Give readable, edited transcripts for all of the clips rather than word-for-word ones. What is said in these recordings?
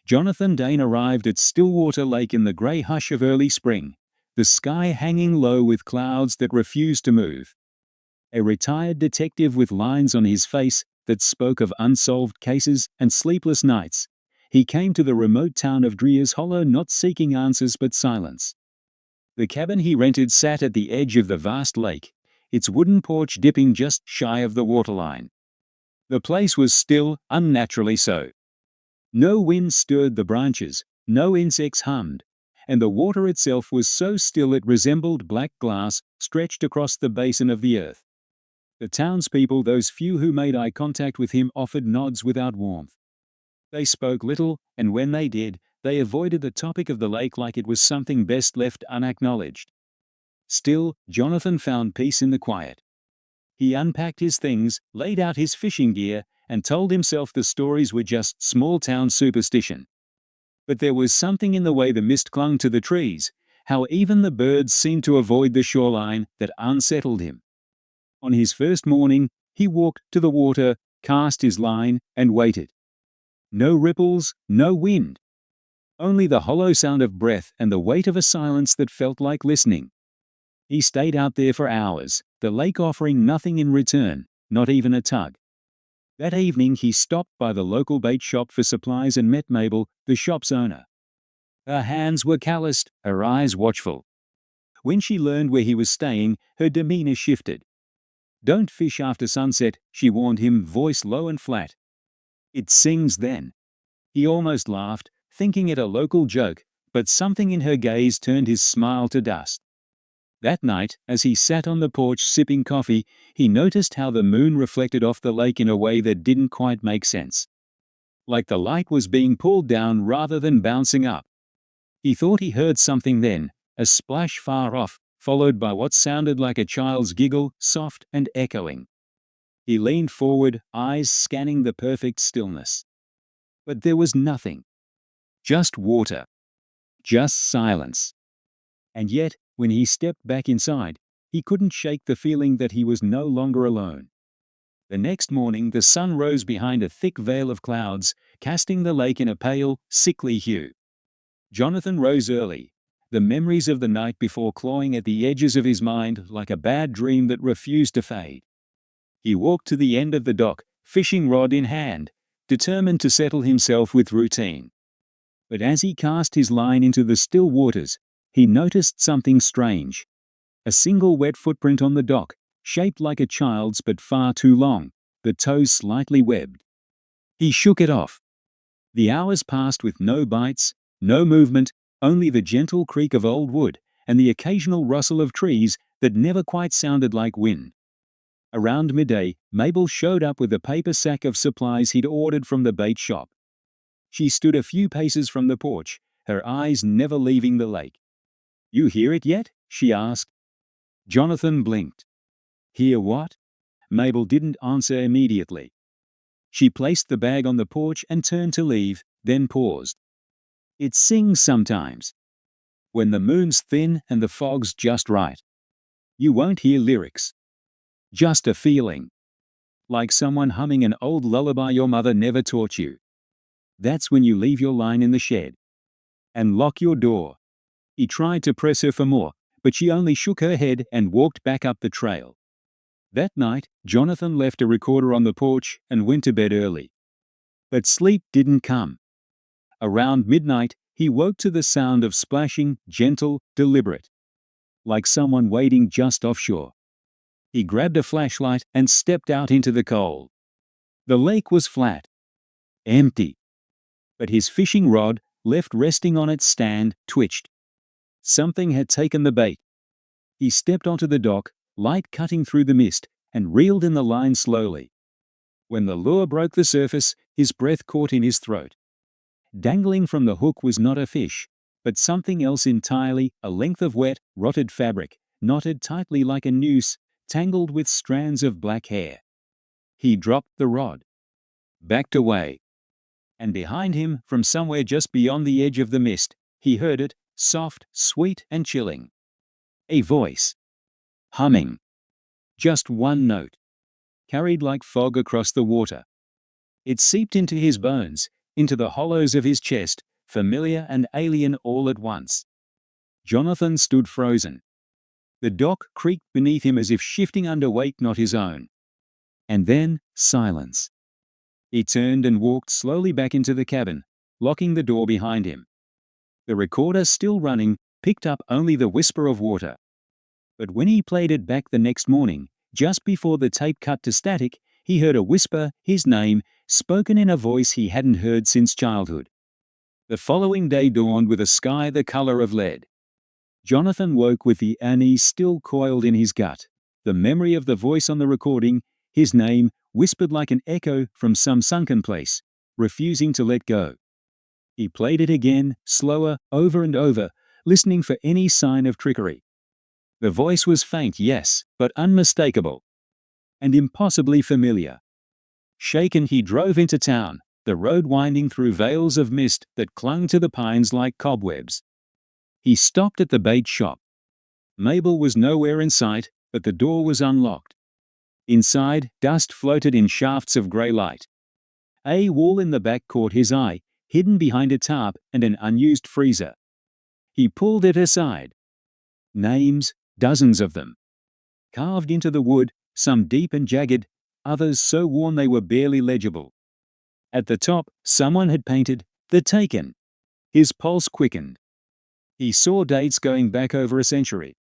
Jonathan Dane arrived at Stillwater Lake in the grey hush of early spring, the sky hanging low with clouds that refused to move. A retired detective with lines on his face that spoke of unsolved cases and sleepless nights, he came to the remote town of Dreer's Hollow not seeking answers but silence. The cabin he rented sat at the edge of the vast lake, its wooden porch dipping just shy of the waterline. The place was still, unnaturally so. No wind stirred the branches, no insects hummed, and the water itself was so still it resembled black glass stretched across the basin of the earth. The townspeople, those few who made eye contact with him, offered nods without warmth. They spoke little, and when they did, they avoided the topic of the lake like it was something best left unacknowledged. Still, Jonathan found peace in the quiet. He unpacked his things, laid out his fishing gear, and told himself the stories were just small-town superstition. But there was something in the way the mist clung to the trees, how even the birds seemed to avoid the shoreline, that unsettled him. On his first morning, he walked to the water, cast his line, and waited. No ripples, no wind. Only the hollow sound of breath and the weight of a silence that felt like listening. He stayed out there for hours, the lake offering nothing in return, not even a tug. That evening he stopped by the local bait shop for supplies and met Mabel, the shop's owner. Her hands were calloused, her eyes watchful. When she learned where he was staying, her demeanor shifted. "Don't fish after sunset," she warned him, voice low and flat. "It sings then." He almost laughed, thinking it a local joke, but something in her gaze turned his smile to dust. That night, as he sat on the porch sipping coffee, he noticed how the moon reflected off the lake in a way that didn't quite make sense. Like the light was being pulled down rather than bouncing up. He thought he heard something then, a splash far off, followed by what sounded like a child's giggle, soft and echoing. He leaned forward, eyes scanning the perfect stillness. But there was nothing. Just water. Just silence. And yet, when he stepped back inside, he couldn't shake the feeling that he was no longer alone. The next morning the sun rose behind a thick veil of clouds, casting the lake in a pale, sickly hue. Jonathan rose early, the memories of the night before clawing at the edges of his mind like a bad dream that refused to fade. He walked to the end of the dock, fishing rod in hand, determined to settle himself with routine. But as he cast his line into the still waters, he noticed something strange. A single wet footprint on the dock, shaped like a child's but far too long, the toes slightly webbed. He shook it off. The hours passed with no bites, no movement, only the gentle creak of old wood, and the occasional rustle of trees that never quite sounded like wind. Around midday, Mabel showed up with a paper sack of supplies he'd ordered from the bait shop. She stood a few paces from the porch, her eyes never leaving the lake. "You hear it yet?" she asked. Jonathan blinked. "Hear what?" Mabel didn't answer immediately. She placed the bag on the porch and turned to leave, then paused. "It sings sometimes. When the moon's thin and the fog's just right. You won't hear lyrics. Just a feeling. Like someone humming an old lullaby your mother never taught you. That's when you leave your line in the shed. And lock your door." He tried to press her for more, but she only shook her head and walked back up the trail. That night, Jonathan left a recorder on the porch and went to bed early. But sleep didn't come. Around midnight, he woke to the sound of splashing, gentle, deliberate. Like someone wading just offshore. He grabbed a flashlight and stepped out into the cold. The lake was flat. Empty. But his fishing rod, left resting on its stand, twitched. Something had taken the bait. He stepped onto the dock, light cutting through the mist, and reeled in the line slowly. When the lure broke the surface, his breath caught in his throat. Dangling from the hook was not a fish, but something else entirely, a length of wet, rotted fabric, knotted tightly like a noose, tangled with strands of black hair. He dropped the rod. Backed away. And behind him, from somewhere just beyond the edge of the mist, he heard it, soft, sweet and chilling. A voice. Humming. Just one note. Carried like fog across the water. It seeped into his bones, into the hollows of his chest, familiar and alien all at once. Jonathan stood frozen. The dock creaked beneath him as if shifting under weight not his own. And then, silence. He turned and walked slowly back into the cabin, locking the door behind him. The recorder, still running, picked up only the whisper of water. But when he played it back the next morning, just before the tape cut to static, he heard a whisper, his name, spoken in a voice he hadn't heard since childhood. The following day dawned with a sky the color of lead. Jonathan woke with the unease still coiled in his gut. The memory of the voice on the recording, his name, whispered like an echo from some sunken place, refusing to let go. He played it again, slower, over and over, listening for any sign of trickery. The voice was faint, yes, but unmistakable. And impossibly familiar. Shaken, he drove into town, the road winding through veils of mist that clung to the pines like cobwebs. He stopped at the bait shop. Mabel was nowhere in sight, but the door was unlocked. Inside, dust floated in shafts of grey light. A wall in the back caught his eye, hidden behind a tarp and an unused freezer. He pulled it aside. Names, dozens of them. Carved into the wood, some deep and jagged, others so worn they were barely legible. At the top, someone had painted, "The Taken." His pulse quickened. He saw dates going back over a century.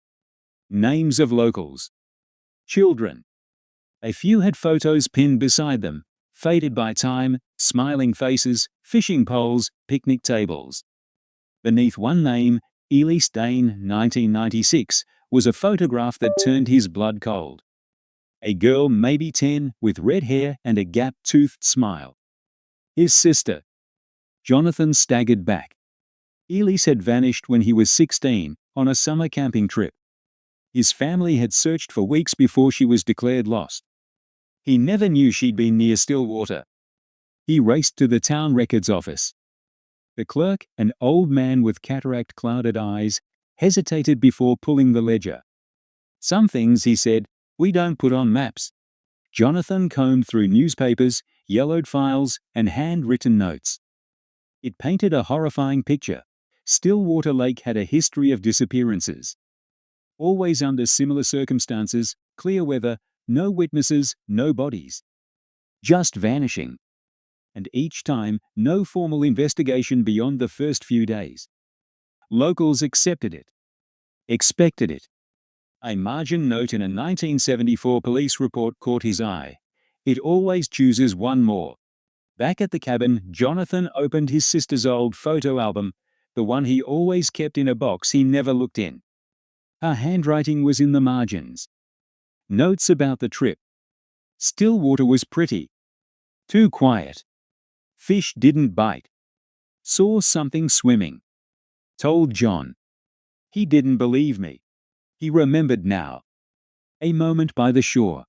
Names of locals. Children. A few had photos pinned beside them, faded by time, smiling faces, fishing poles, picnic tables. Beneath one name, Elise Dane, 1996, was a photograph that turned his blood cold. A girl, maybe 10, with red hair and a gap-toothed smile. His sister. Jonathan staggered back. Elise had vanished when he was 16, on a summer camping trip. His family had searched for weeks before she was declared lost. He never knew she'd been near Stillwater. He raced to the town records office. The clerk, an old man with cataract-clouded eyes, hesitated before pulling the ledger. "Some things," he said, "we don't put on maps." Jonathan combed through newspapers, yellowed files, and handwritten notes. It painted a horrifying picture. Stillwater Lake had a history of disappearances. Always under similar circumstances, clear weather, no witnesses, no bodies. Just vanishing. And each time, no formal investigation beyond the first few days. Locals accepted it. Expected it. A margin note in a 1974 police report caught his eye. "It always chooses one more." Back at the cabin, Jonathan opened his sister's old photo album, the one he always kept in a box he never looked in. Her handwriting was in the margins. Notes about the trip. Stillwater was pretty. Too quiet. Fish didn't bite. Saw something swimming. Told John. He didn't believe me. He remembered now. A moment by the shore.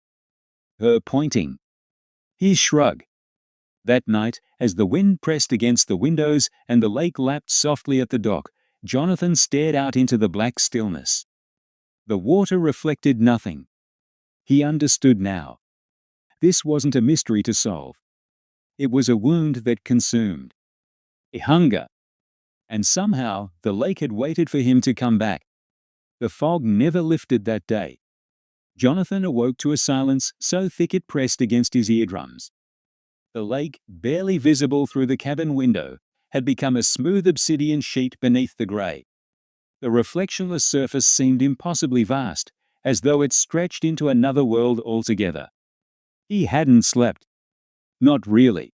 Her pointing. His shrug. That night, as the wind pressed against the windows and the lake lapped softly at the dock, Jonathan stared out into the black stillness. The water reflected nothing. He understood now. This wasn't a mystery to solve. It was a wound that consumed. A hunger. And somehow, the lake had waited for him to come back. The fog never lifted that day. Jonathan awoke to a silence so thick it pressed against his eardrums. The lake, barely visible through the cabin window, had become a smooth obsidian sheet beneath the grey. The reflectionless surface seemed impossibly vast, as though it stretched into another world altogether. He hadn't slept. Not really.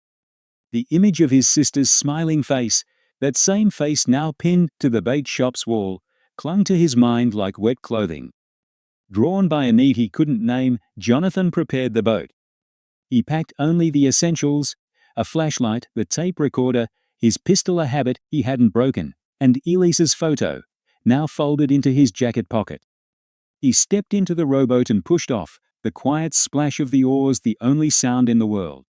The image of his sister's smiling face, that same face now pinned to the bait shop's wall, clung to his mind like wet clothing. Drawn by a need he couldn't name, Jonathan prepared the boat. He packed only the essentials: a flashlight, the tape recorder, his pistol, a habit he hadn't broken, and Elise's photo, now folded into his jacket pocket. He stepped into the rowboat and pushed off, the quiet splash of the oars the only sound in the world.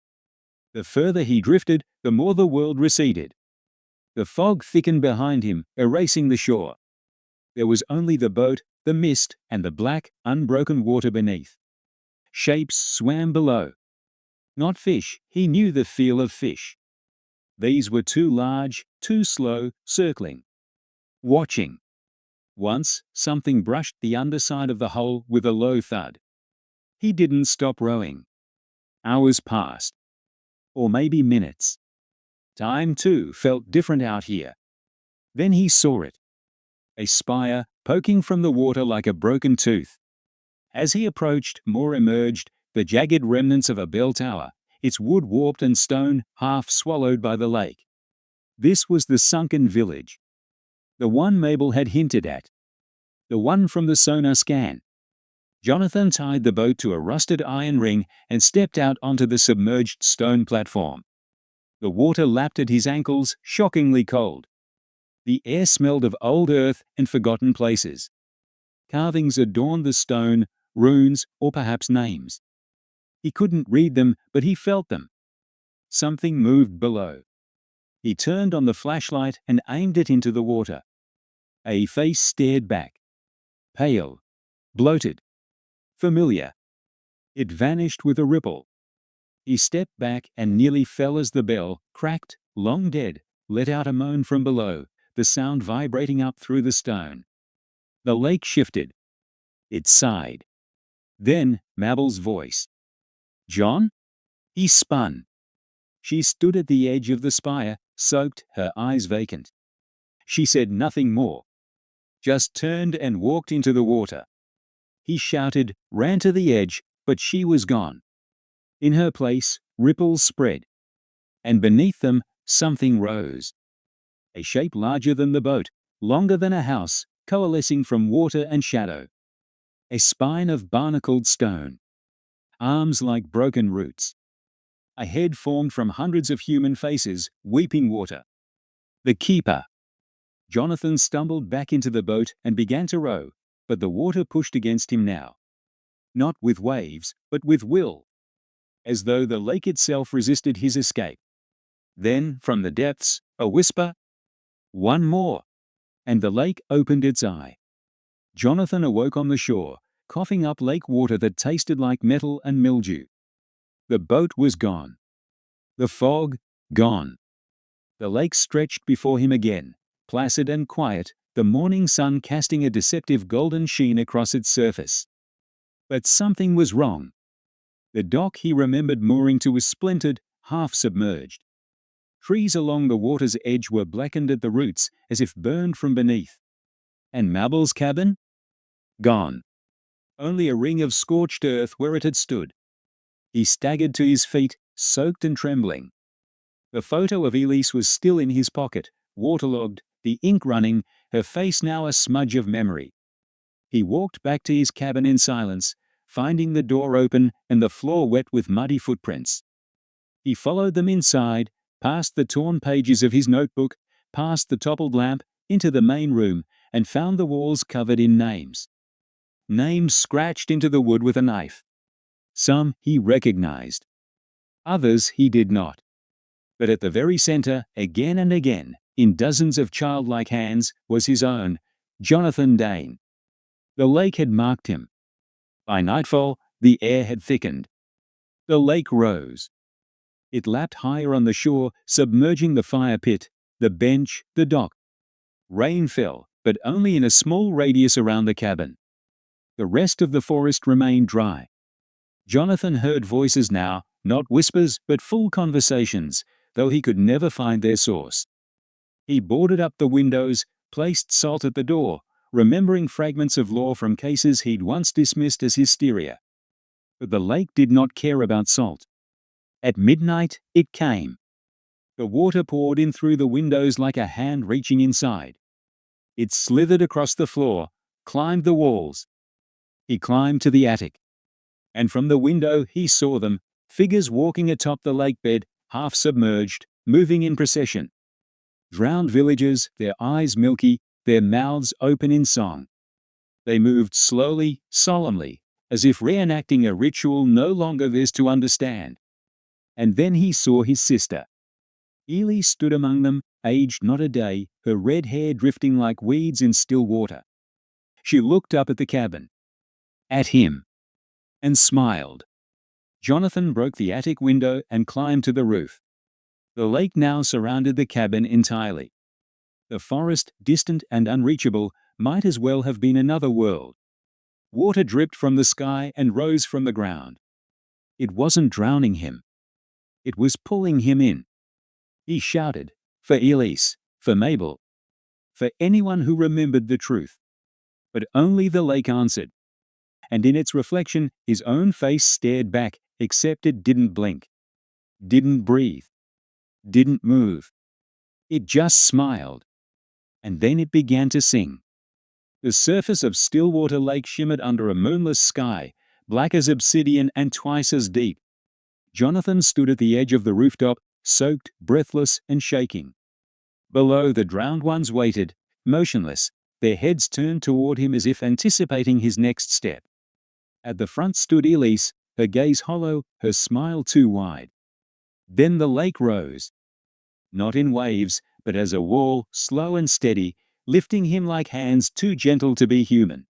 The further he drifted, the more the world receded. The fog thickened behind him, erasing the shore. There was only the boat, the mist, and the black, unbroken water beneath. Shapes swam below. Not fish, he knew the feel of fish. These were too large, too slow, circling, watching. Once, something brushed the underside of the hole with a low thud. He didn't stop rowing. Hours passed. Or maybe minutes. Time, too, felt different out here. Then he saw it. A spire, poking from the water like a broken tooth. As he approached, more emerged, the jagged remnants of a bell tower, its wood warped and stone half swallowed by the lake. This was the sunken village. The one Mabel had hinted at. The one from the sonar scan. Jonathan tied the boat to a rusted iron ring and stepped out onto the submerged stone platform. The water lapped at his ankles, shockingly cold. The air smelled of old earth and forgotten places. Carvings adorned the stone, runes, or perhaps names. He couldn't read them, but he felt them. Something moved below. He turned on the flashlight and aimed it into the water. A face stared back. Pale. Bloated. Familiar. It vanished with a ripple. He stepped back and nearly fell as the bell, cracked, long dead, let out a moan from below, the sound vibrating up through the stone. The lake shifted. It sighed. Then, Mabel's voice. "John?" He spun. She stood at the edge of the spire, soaked, her eyes vacant. She said nothing more. Just turned and walked into the water. He shouted, ran to the edge, but she was gone. In her place, ripples spread. And beneath them, something rose. A shape larger than the boat, longer than a house, coalescing from water and shadow. A spine of barnacled stone. Arms like broken roots. A head formed from hundreds of human faces, weeping water. The keeper. Jonathan stumbled back into the boat and began to row, but the water pushed against him now. Not with waves, but with will. As though the lake itself resisted his escape. Then, from the depths, a whisper. One more. And the lake opened its eye. Jonathan awoke on the shore, coughing up lake water that tasted like metal and mildew. The boat was gone. The fog, gone. The lake stretched before him again, placid and quiet, the morning sun casting a deceptive golden sheen across its surface. But something was wrong. The dock he remembered mooring to was splintered, half submerged. Trees along the water's edge were blackened at the roots, as if burned from beneath. And Mabel's cabin? Gone. Only a ring of scorched earth where it had stood. He staggered to his feet, soaked and trembling. The photo of Elise was still in his pocket, waterlogged, the ink running, her face now a smudge of memory. He walked back to his cabin in silence, finding the door open and the floor wet with muddy footprints. He followed them inside, past the torn pages of his notebook, past the toppled lamp, into the main room, and found the walls covered in names. Names scratched into the wood with a knife. Some he recognized. Others he did not. But at the very center, again and again, in dozens of childlike hands, was his own, Jonathan Dane. The lake had marked him. By nightfall, the air had thickened. The lake rose. It lapped higher on the shore, submerging the fire pit, the bench, the dock. Rain fell, but only in a small radius around the cabin. The rest of the forest remained dry. Jonathan heard voices now, not whispers but full conversations, though he could never find their source. He boarded up the windows, placed salt at the door, remembering fragments of law from cases he'd once dismissed as hysteria. But the lake did not care about salt. At midnight, it came. The water poured in through the windows like a hand reaching inside. It slithered across the floor, climbed the walls. He climbed to the attic. And from the window he saw them, figures walking atop the lake bed, half submerged, moving in procession. Drowned villagers, their eyes milky, their mouths open in song. They moved slowly, solemnly, as if reenacting a ritual no longer theirs to understand. And then he saw his sister. Elise stood among them, aged not a day, her red hair drifting like weeds in still water. She looked up at the cabin. At him. And smiled. Jonathan broke the attic window and climbed to the roof. The lake now surrounded the cabin entirely. The forest, distant and unreachable, might as well have been another world. Water dripped from the sky and rose from the ground. It wasn't drowning him. It was pulling him in. He shouted, for Elise, for Mabel, for anyone who remembered the truth. But only the lake answered. And in its reflection, his own face stared back, except it didn't blink, didn't breathe, didn't move. It just smiled. And then it began to sing. The surface of Stillwater Lake shimmered under a moonless sky, black as obsidian and twice as deep. Jonathan stood at the edge of the rooftop, soaked, breathless, and shaking. Below, the drowned ones waited, motionless, their heads turned toward him as if anticipating his next step. At the front stood Elise, her gaze hollow, her smile too wide. Then the lake rose. Not in waves, but as a wall, slow and steady, lifting him like hands too gentle to be human.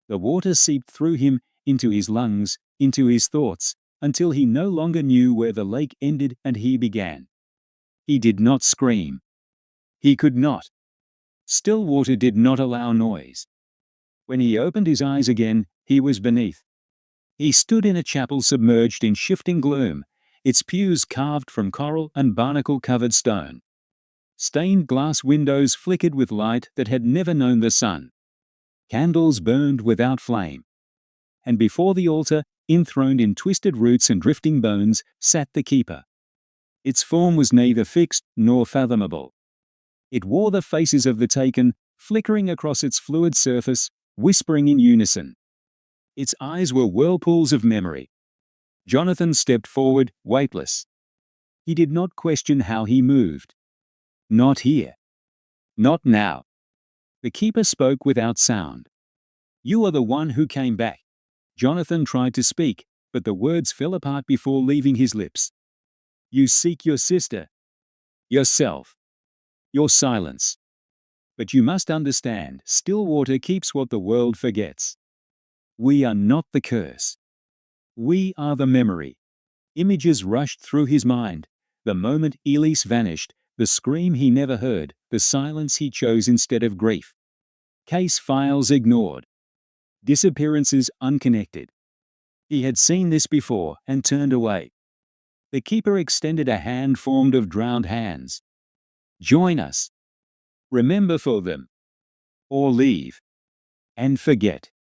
The water seeped through him, into his lungs, into his thoughts, until he no longer knew where the lake ended and he began. He did not scream. He could not. Stillwater did not allow noise. When he opened his eyes again, he was beneath. He stood in a chapel submerged in shifting gloom, its pews carved from coral and barnacle-covered stone. Stained glass windows flickered with light that had never known the sun. Candles burned without flame. And before the altar, enthroned in twisted roots and drifting bones, sat the keeper. Its form was neither fixed nor fathomable. It wore the faces of the taken, flickering across its fluid surface, whispering in unison. Its eyes were whirlpools of memory. Jonathan stepped forward, weightless. He did not question how he moved. Not here. Not now. The keeper spoke without sound. You are the one who came back. Jonathan tried to speak, but the words fell apart before leaving his lips. You seek your sister. Yourself. Your silence. But you must understand, Stillwater keeps what the world forgets. We are not the curse. We are the memory. Images rushed through his mind. The moment Elise vanished, the scream he never heard, the silence he chose instead of grief. Case files ignored. Disappearances unconnected. He had seen this before and turned away. The keeper extended a hand formed of drowned hands. Join us. Remember for them. Or leave. And forget.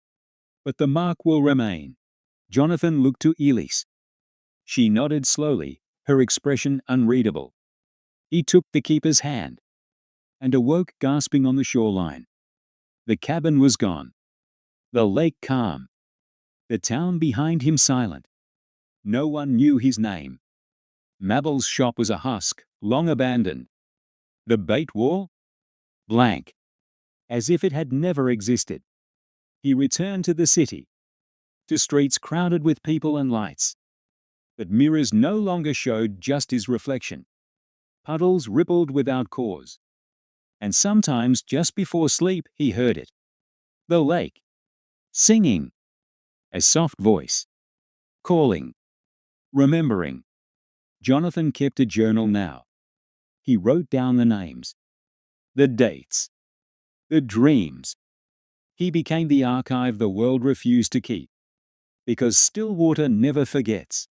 But the mark will remain. Jonathan looked to Elise. She nodded slowly, her expression unreadable. He took the keeper's hand and awoke gasping on the shoreline. The cabin was gone. The lake calm. The town behind him silent. No one knew his name. Mabel's shop was a husk, long abandoned. The bait wall? Blank. As if it had never existed. He returned to the city. To streets crowded with people and lights. But mirrors no longer showed just his reflection. Puddles rippled without cause. And sometimes, just before sleep, he heard it. The lake. Singing. A soft voice. Calling. Remembering. Jonathan kept a journal now. He wrote down the names. The dates. The dreams. He became the archive the world refused to keep. Because Stillwater never forgets.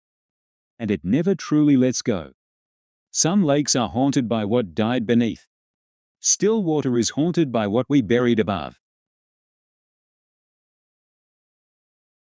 And it never truly lets go. Some lakes are haunted by what died beneath. Stillwater is haunted by what we buried above.